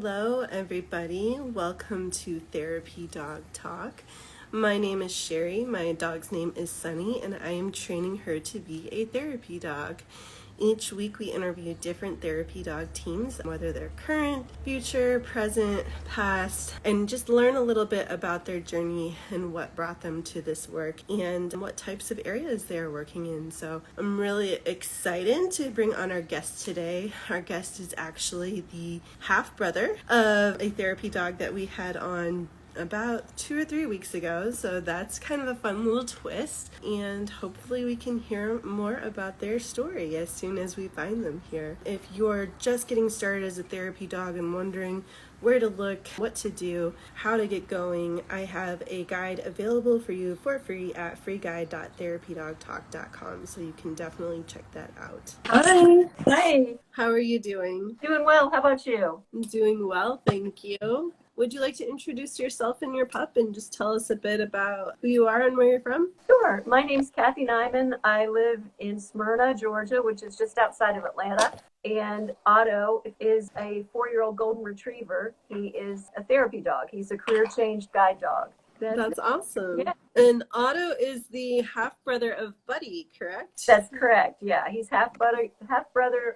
Hello, everybody. Welcome to Therapy Dog Talk. My name is Sherry. My dog's name is Sunny, and I am training her to be a therapy dog. Each week we interview different therapy dog teams, whether they're current, future, present, past, and just learn a little bit about their journey and what brought them to this work and what types of areas they're working in. So I'm really excited to bring on our guest today. Our guest is actually the half-brother of a therapy dog that we had on about 2 or 3 weeks ago, so that's kind of a fun little twist, and hopefully we can hear more about their story as soon as we find them here. If you're just getting started as a therapy dog and wondering where to look, what to do, how to get going, I have a guide available for you for free at freeguide.therapydogtalk.com, so you can definitely check that out. Hi. Hi. How are you doing? Doing well. How about you? I'm doing well, thank you. Would you like to introduce yourself and your pup and just tell us a bit about who you are and where you're from? Sure. My name's Kathie Neyman. I live in Smyrna, Georgia, which is just outside of Atlanta. And Otto is a 4-year-old golden retriever. He is a therapy dog. He's a career change guide dog. That's awesome. Yeah. And Otto is the half-brother of Buddy, correct? That's correct. Yeah, he's half-brother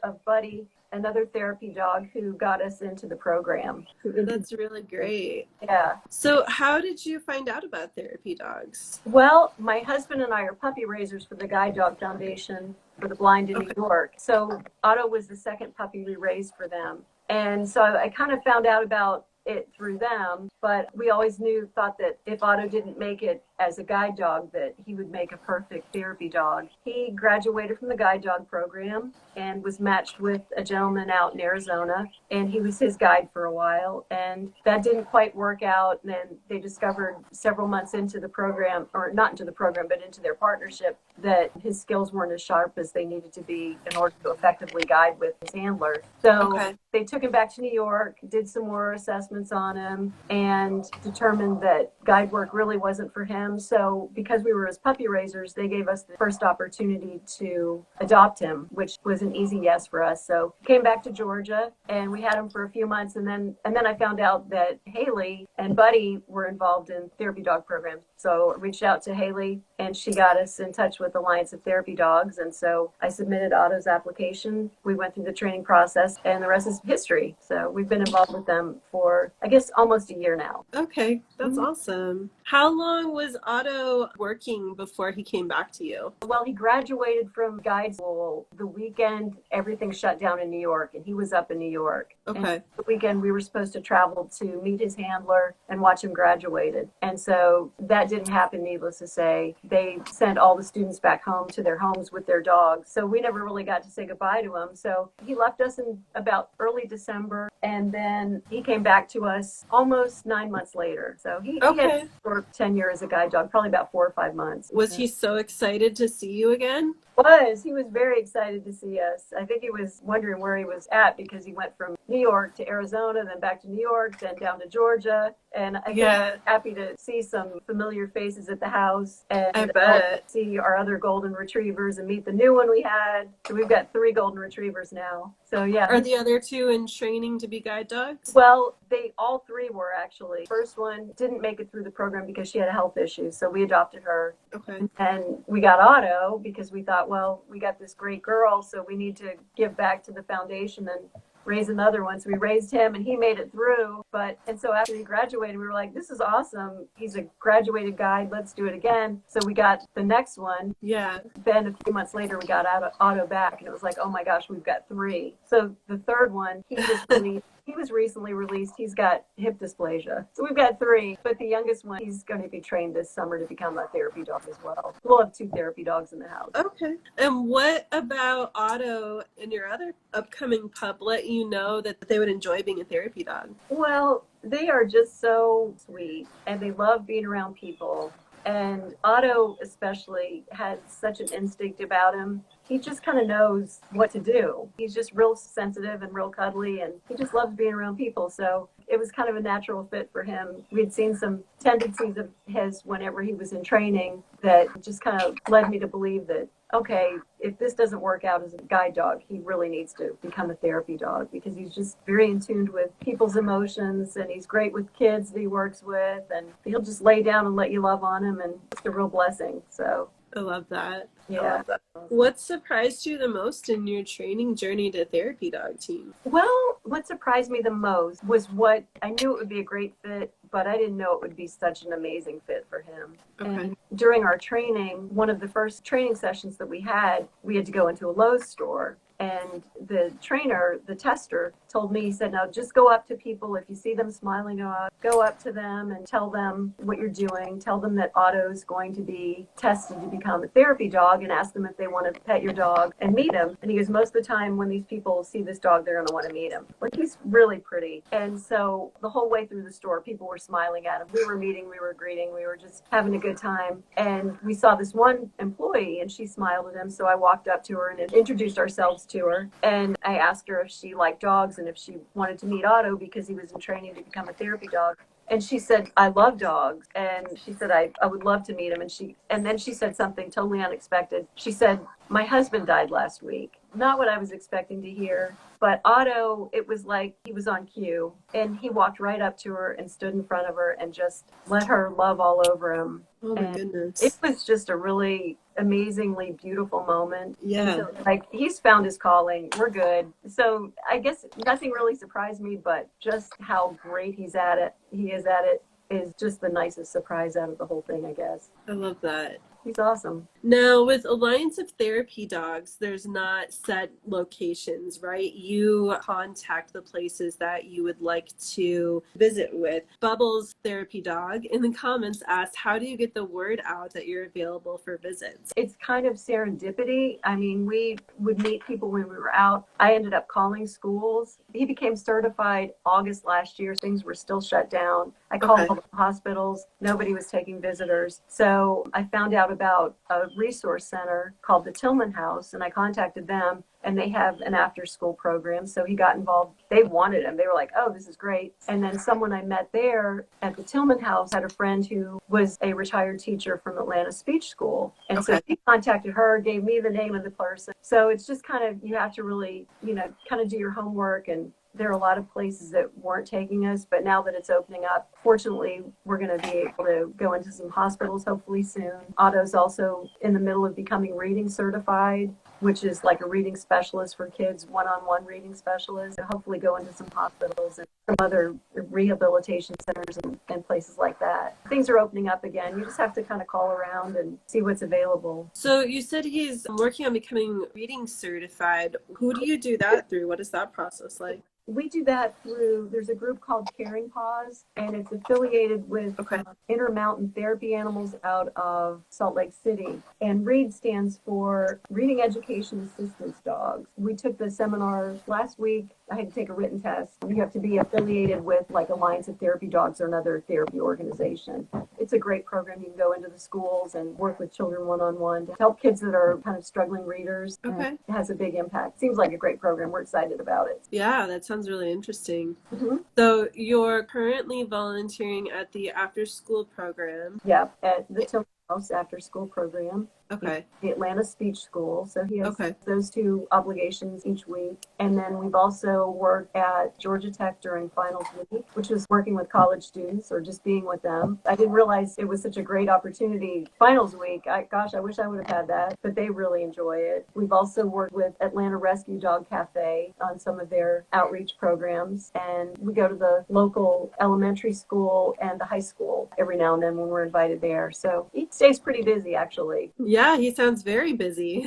of Buddy, another therapy dog who got us into the program. That's really great. Yeah. So how did you find out about therapy dogs? Well, my husband and I are puppy raisers for the Guide Dog Foundation for the Blind in New York. So Otto was the second puppy we raised for them. And so I kind of found out about it through them, but we always thought that if Otto didn't make it as a guide dog, that he would make a perfect therapy dog. He graduated from the guide dog program and was matched with a gentleman out in Arizona, and he was his guide for a while, and that didn't quite work out. And then they discovered several months into the program, or not into the program, but into their partnership, that his skills weren't as sharp as they needed to be in order to effectively guide with his handler. So they took him back to New York, did some more assessments on him, and determined that guide work really wasn't for him. So because we were his puppy raisers, they gave us the first opportunity to adopt him, which was an easy yes for us. So came back to Georgia, and we had him for a few months, and then I found out that Haley and Buddy were involved in therapy dog programs. So I reached out to Haley, and she got us in touch with Alliance of Therapy Dogs, and so I submitted Otto's application. We went through the training process, and the rest is history. So we've been involved with them for, I guess, almost a year now. Okay, that's awesome. How long was Otto working before he came back to you? Well, he graduated from guide school the weekend everything shut down in New York, and he was up in New York. Okay. And the weekend we were supposed to travel to meet his handler and watch him graduated. And so that didn't happen, needless to say. They sent all the students back home to their homes with their dogs. So we never really got to say goodbye to him. So he left us in about early December, and then he came back to us almost 9 months later. So he had for tenure as a guide dog, probably about 4 or 5 months. Was he so excited to see you again? He was very excited to see us. I think he was wondering where he was at, because he went from New York to Arizona, then back to New York, then down to Georgia. And I was happy to see some familiar faces at the house, and I bet. See our other golden retrievers and meet the new one we had. So we've got 3 golden retrievers now. So yeah. Are the other 2 in training to be guide dogs? Well, they all 3 were actually. First one didn't make it through the program because she had a health issue, so we adopted her. Okay. And we got Otto because we thought, well, we got this great girl, so we need to give back to the foundation and raise another one. So we raised him, and he made it through. And so after he graduated, we were like, this is awesome. He's a graduated guide. Let's do it again. So we got the next one. Yeah. Then a few months later, we got Otto back, and it was like, oh my gosh, we've got 3. So the third one, he was recently released. He's got hip dysplasia. So we've got 3, but the youngest one, he's going to be trained this summer to become a therapy dog as well. We'll have 2 therapy dogs in the house. Okay. And what about Otto and your other upcoming pup let you know that they would enjoy being a therapy dog? Well, they are just so sweet, and they love being around people. And Otto especially has such an instinct about him. He just kind of knows what to do. He's just real sensitive and real cuddly, and he just loves being around people. So it was kind of a natural fit for him. We'd seen some tendencies of his whenever he was in training that just kind of led me to believe that okay, if this doesn't work out as a guide dog, he really needs to become a therapy dog because he's just very in tune with people's emotions and he's great with kids that he works with and he'll just lay down and let you love on him and it's a real blessing. So I love that. yeah. What surprised you the most in your training journey to therapy dog team? Well, what surprised me the most was what I knew it would be a great fit, but I didn't know it would be such an amazing fit for him. Okay. And during our training, one of the first training sessions that we had to go into a Lowe's store. And the trainer, the tester, told me, he said, now just go up to people. If you see them smiling, go up to them and tell them what you're doing. Tell them that Otto's going to be tested to become a therapy dog and ask them if they want to pet your dog and meet him. And he goes, most of the time when these people see this dog, they're going to want to meet him. Like, he's really pretty. And so the whole way through the store, people were smiling at him. We were meeting, we were greeting, we were just having a good time. And we saw this one employee and she smiled at him. So I walked up to her and introduced ourselves to her. And I asked her if she liked dogs and if she wanted to meet Otto because he was in training to become a therapy dog. And she said, I love dogs. And she said, I would love to meet him. And then she said something totally unexpected. She said, my husband died last week. Not what I was expecting to hear. But Otto, it was like he was on cue. And he walked right up to her and stood in front of her and just let her love all over him. Oh my goodness. It was just a really amazingly beautiful moment. Yeah. So, like, he's found his calling. We're good. So I guess nothing really surprised me, but just how great he is at it is just the nicest surprise out of the whole thing, I guess. I love that. He's awesome. Now, with Alliance of Therapy Dogs, there's not set locations, right? You contact the places that you would like to visit with. Bubbles Therapy Dog in the comments asked, how do you get the word out that you're available for visits? It's kind of serendipity. I mean, we would meet people when we were out. I ended up calling schools. He became certified August last year. Things were still shut down. I called all the hospitals. Nobody was taking visitors. So I found out about a resource center called the Tillman House, and I contacted them, and they have an after-school program. So he got involved. They wanted him. They were like, oh, this is great. And then someone I met there at the Tillman House had a friend who was a retired teacher from Atlanta Speech School. And so he contacted her, gave me the name of the person. So it's just kind of, you have to really, kind of do your homework. And there are a lot of places that weren't taking us, but now that it's opening up, fortunately, we're going to be able to go into some hospitals hopefully soon. Otto's also in the middle of becoming reading certified, which is like a reading specialist for kids, one-on-one reading specialist, and hopefully go into some hospitals and some other rehabilitation centers and places like that. Things are opening up again. You just have to kind of call around and see what's available. So you said he's working on becoming reading certified. Who do you do that through? What is that process like? We do that through, there's a group called Caring Paws, and it's affiliated with Intermountain Therapy Animals out of Salt Lake City. And READ stands for Reading Education Assistance Dogs. We took the seminar last week. I had to take a written test. You have to be affiliated with like Alliance of Therapy Dogs or another therapy organization. It's a great program. You can go into the schools and work with children one-on-one to help kids that are kind of struggling readers. It has a big impact. Seems like a great program. We're excited about it. Yeah, that sounds really interesting. So you're currently volunteering at the after-school program. Yeah, at the Tillman House after-school program. Okay. The Atlanta Speech School. So he has those two obligations each week. And then we've also worked at Georgia Tech during finals week, which was working with college students or just being with them. I didn't realize it was such a great opportunity. Finals week, I wish I would have had that, but they really enjoy it. We've also worked with Atlanta Rescue Dog Cafe on some of their outreach programs. And we go to the local elementary school and the high school every now and then when we're invited there. So he stays pretty busy, actually. Yeah, he sounds very busy.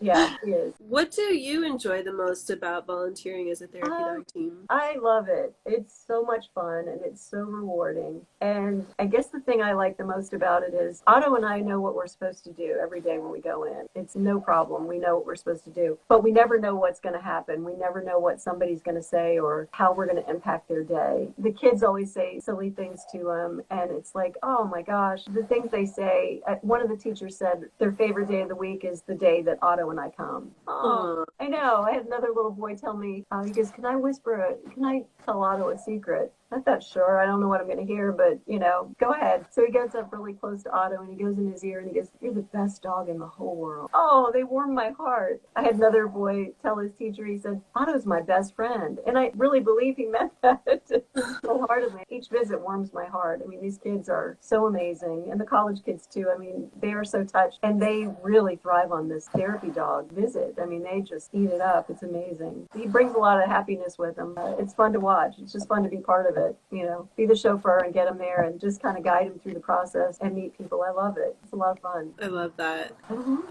Yeah, he is. What do you enjoy the most about volunteering as a therapy dog team? I love it. It's so much fun and it's so rewarding. And I guess the thing I like the most about it is Otto and I know what we're supposed to do every day when we go in. It's no problem. We know what we're supposed to do. But we never know what's going to happen. We never know what somebody's going to say or how we're going to impact their day. The kids always say silly things to them. And it's like, oh my gosh, the things they say. One of the teachers said, their favorite day of the week is the day that Otto and I come. Oh, I know. I had another little boy tell me, he goes, can I tell Otto a secret? I thought, sure, I don't know what I'm going to hear, but, go ahead. So he goes up really close to Otto and he goes in his ear and he goes, you're the best dog in the whole world. Oh, they warmed my heart. I had another boy tell his teacher, he said, Otto's my best friend. And I really believe he meant that wholeheartedly. Each visit warms my heart. I mean, these kids are so amazing. And the college kids, too. I mean, they are so touched. And they really thrive on this therapy dog visit. I mean, they just eat it up. It's amazing. He brings a lot of happiness with him. It's fun to watch. It's just fun to be part of it. Be the chauffeur and get him there and just kind of guide him through the process and meet people. I love it. It's a lot of fun. I love that.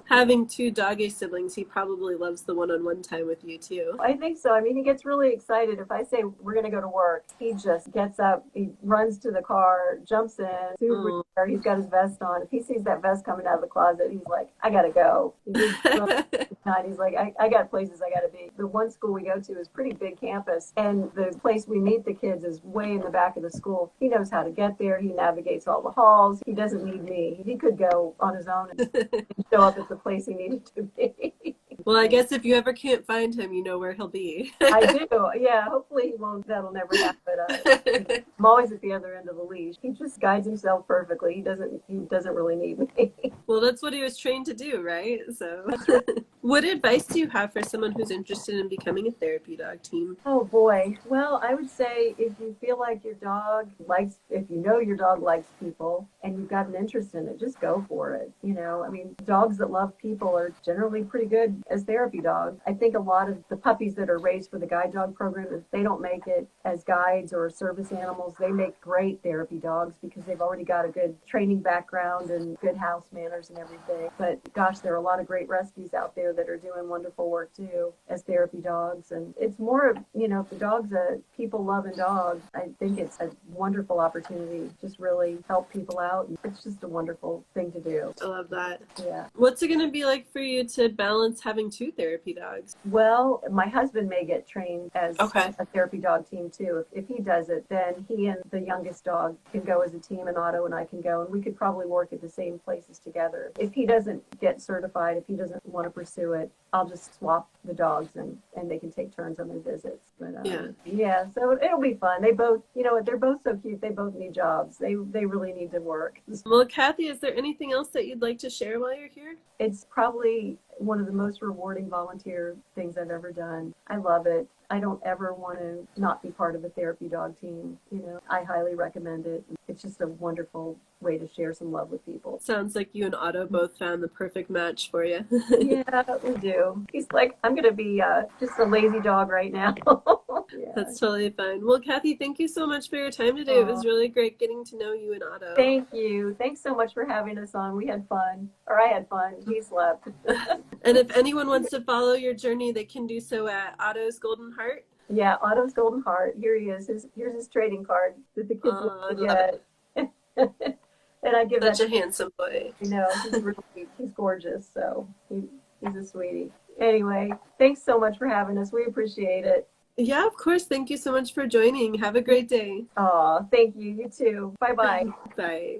Having two doggy siblings, he probably loves the one-on-one time with you too. I think so. I mean, he gets really excited. If I say we're going to go to work, he just gets up, he runs to the car, jumps in, he's got his vest on. If he sees that vest coming out of the closet, he's like, I got to go. He's like, I got places I got to be. The one school we go to is pretty big campus, and the place we meet the kids is way in the back of the school. He knows how to get there. He navigates all the halls. He doesn't need me. He could go on his own and show up at the place he needed to be. Well, I guess if you ever can't find him, you know where he'll be. I do. Yeah, hopefully he won't. That'll never happen. I'm always at the other end of the leash. He just guides himself perfectly. He doesn't really need me. Well, that's what he was trained to do, right? So what advice do you have for someone who's interested in becoming a therapy dog team? Oh boy. Well, I would say if you feel like your dog likes people and you've got an interest in it, just go for it. I mean, dogs that love people are generally pretty good as therapy dogs. I think a lot of the puppies that are raised for the guide dog program, if they don't make it as guides or service animals, they make great therapy dogs because they've already got a good training background and good house manners and everything. But gosh, there are a lot of great rescues out there that are doing wonderful work too as therapy dogs. And it's more, if the dog's a people-loving dog, I think it's a wonderful opportunity to just really help people out. And it's just a wonderful thing to do. I love that. Yeah. What's it going to be like for you to balance having two therapy dogs? Well, my husband may get trained as a therapy dog team too. If he does it, then he and the youngest dog can go as a team and Otto and I can go, and we could probably work at the same places together. If he doesn't get certified, if he doesn't want to pursue it, I'll just swap the dogs and they can take turns on their visits. But so it'll be fun. They both, they're both so cute. They both need jobs. They really need to work. Well, Kathie, is there anything else that you'd like to share while you're here? It's probably one of the most rewarding volunteer things I've ever done. I love it. I don't ever want to not be part of a therapy dog team. I highly recommend it. It's just a wonderful way to share some love with people. Sounds like you and Otto both found the perfect match for you. Yeah, we do. He's like, I'm going to be just a lazy dog right now. Yeah. That's totally fine. Well, Kathie, thank you so much for your time today. It was really great getting to know you and Otto. Thank you. Thanks so much for having us on. We had fun. Or I had fun. He slept. And if anyone wants to follow your journey, they can do so at Otto's Golden Heart. Yeah, Otto's Golden Heart. Here he is. Here's his trading card that the kids will get. And I give Such a handsome boy. He's gorgeous. So he's a sweetie. Anyway, thanks so much for having us. We appreciate it. Yeah, of course. Thank you so much for joining. Have a great day. Aw, thank you. You too. Bye-bye. Bye.